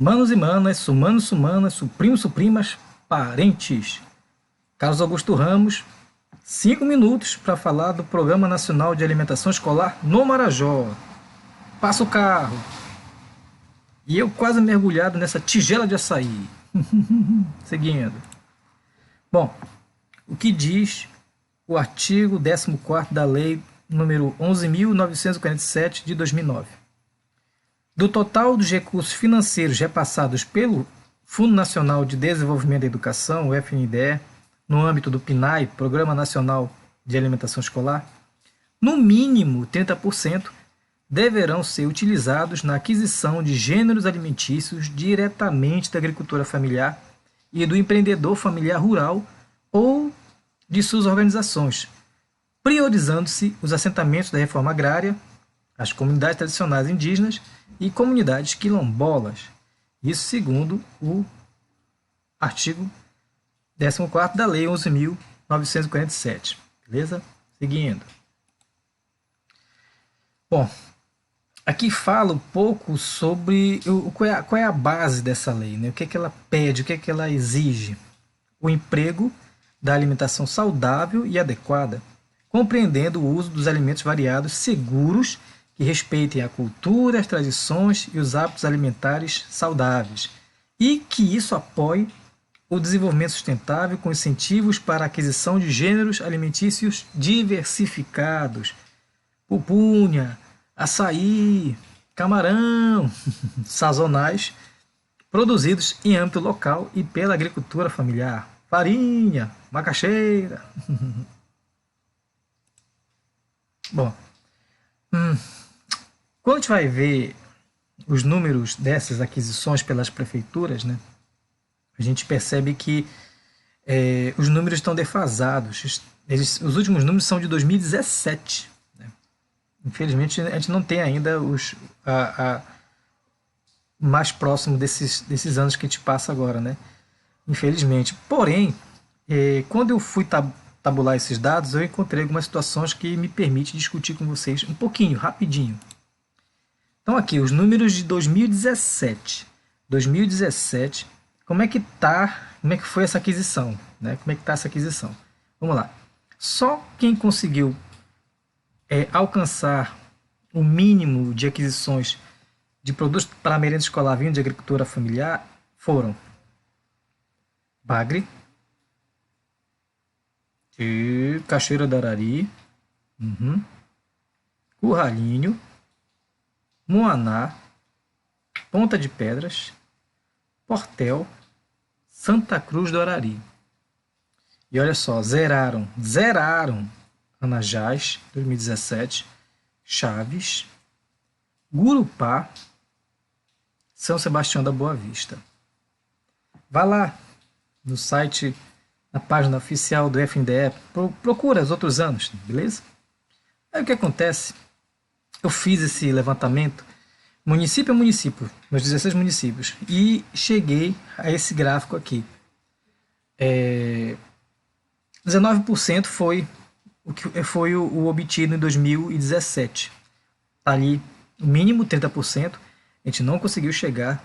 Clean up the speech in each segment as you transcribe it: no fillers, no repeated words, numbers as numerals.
Manos e manas, sumanos, sumanas, suprimos, suprimas, parentes. Carlos Augusto Ramos, 5 minutos para falar do Programa Nacional de Alimentação Escolar no Marajó. Passa o carro. E eu quase mergulhado nessa tigela de açaí. Seguindo. Bom, o que diz o artigo 14º da Lei número 11.947 de 2009? Do total dos recursos financeiros repassados pelo Fundo Nacional de Desenvolvimento da Educação, o FNDE, no âmbito do PNAE, Programa Nacional de Alimentação Escolar, no mínimo 30% deverão ser utilizados na aquisição de gêneros alimentícios diretamente da agricultura familiar e do empreendedor familiar rural ou de suas organizações, priorizando-se os assentamentos da reforma agrária, as comunidades tradicionais indígenas e comunidades quilombolas. Isso segundo o artigo 14º da Lei 11.947. Beleza? Seguindo. Bom, aqui fala um pouco sobre qual é a base dessa lei, né? O que é que ela pede, o que é que ela exige. O emprego da alimentação saudável e adequada, compreendendo o uso dos alimentos variados seguros que respeitem a cultura, as tradições e os hábitos alimentares saudáveis, e que isso apoie o desenvolvimento sustentável com incentivos para a aquisição de gêneros alimentícios diversificados, pupunha, açaí, camarão, sazonais, produzidos em âmbito local e pela agricultura familiar, farinha, macaxeira. Bom, quando a gente vai ver os números dessas aquisições pelas prefeituras, né, a gente percebe que os números estão defasados. Os últimos números são de 2017. Né? Infelizmente, a gente não tem ainda mais próximo desses anos que a gente passa agora, né? Infelizmente. Porém, quando eu fui tabular esses dados, eu encontrei algumas situações que me permitem discutir com vocês um pouquinho, rapidinho. Então aqui, os números de 2017. 2017, como é que foi essa aquisição? Né? Como é que está essa aquisição? Vamos lá. Só quem conseguiu alcançar o mínimo de aquisições de produtos para a merenda escolar vindo de agricultura familiar foram Bagre, Cachoeira do Arari, Curralinho, Moaná, Ponta de Pedras, Portel, Santa Cruz do Arari. E olha só, zeraram Anajás, 2017, Chaves, Gurupá, São Sebastião da Boa Vista. Vá lá no site, na página oficial do FNDE, procura os outros anos, beleza? Aí o que acontece? Eu fiz esse levantamento município a município, nos 16 municípios, e cheguei a esse gráfico aqui. 19% foi o obtido em 2017. Está ali o mínimo 30%. A gente não conseguiu chegar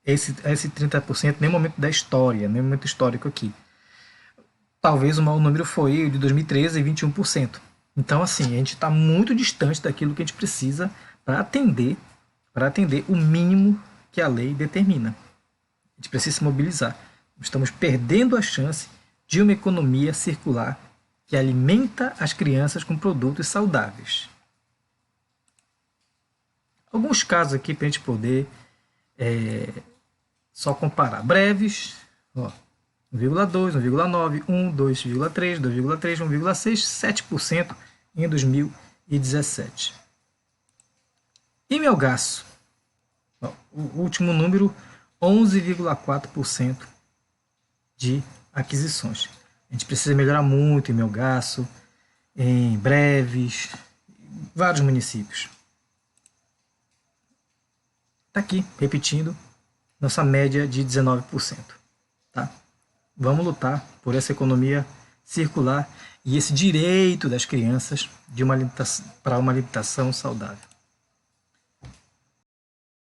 a esse 30% em nenhum momento da história, nenhum momento histórico aqui. Talvez o maior número foi o de 2013, 21%. Então, assim, a gente está muito distante daquilo que a gente precisa para atender o mínimo que a lei determina. A gente precisa se mobilizar. Estamos perdendo a chance de uma economia circular que alimenta as crianças com produtos saudáveis. Alguns casos aqui para a gente poder só comparar. Breves, 1,2, 1,9, 1, 2,3, 2,3, 1,6, 7% em 2017. E Melgaço? O último número, 11,4% de aquisições. A gente precisa melhorar muito em Melgaço, em Breves, vários municípios. Está aqui, repetindo, nossa média de 19%. Tá? Vamos lutar por essa economia circular e esse direito das crianças para uma alimentação saudável.